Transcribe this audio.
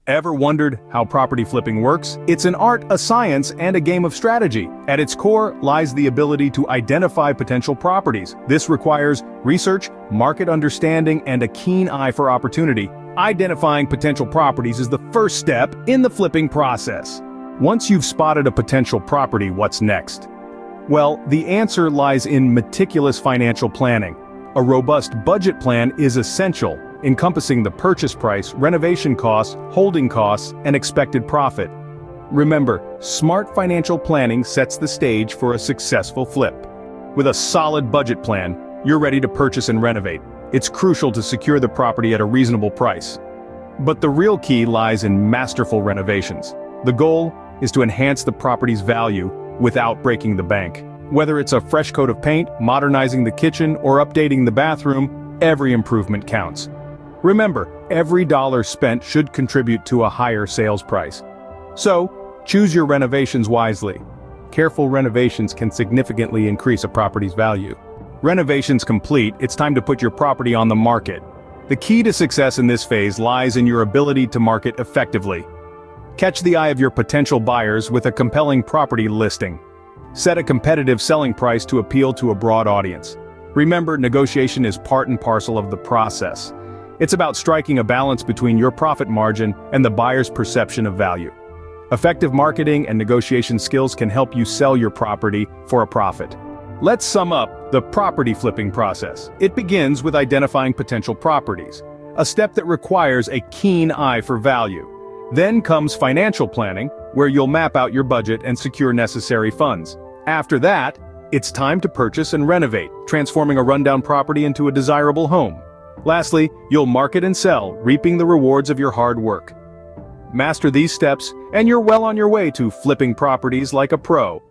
Ever wondered how property flipping works? It's an art, a science, and a game of strategy. At its core lies the ability to identify potential properties. This requires research, market understanding, and a keen eye for opportunity. Identifying potential properties is the first step in the flipping process. Once you've spotted a potential property, what's next? Well, the answer lies in meticulous financial planning. A robust budget plan is essential, encompassing the purchase price, renovation costs, holding costs, and expected profit. Remember, smart financial planning sets the stage for a successful flip. With a solid budget plan, you're ready to purchase and renovate. It's crucial to secure the property at a reasonable price. But the real key lies in masterful renovations. The goal is to enhance the property's value without breaking the bank. Whether it's a fresh coat of paint, modernizing the kitchen, or updating the bathroom, every improvement counts. Remember, every dollar spent should contribute to a higher sales price. So, choose your renovations wisely. Careful renovations can significantly increase a property's value. Renovations complete, it's time to put your property on the market. The key to success in this phase lies in your ability to market effectively. Catch the eye of your potential buyers with a compelling property listing. Set a competitive selling price to appeal to a broad audience. Remember, negotiation is part and parcel of the process. It's about striking a balance between your profit margin and the buyer's perception of value. Effective marketing and negotiation skills can help you sell your property for a profit. Let's sum up the property flipping process. It begins with identifying potential properties, a step that requires a keen eye for value. Then comes financial planning, where you'll map out your budget and secure necessary funds. After that, it's time to purchase and renovate, transforming a rundown property into a desirable home. Lastly, you'll market and sell, reaping the rewards of your hard work. Master these steps, and you're well on your way to flipping properties like a pro.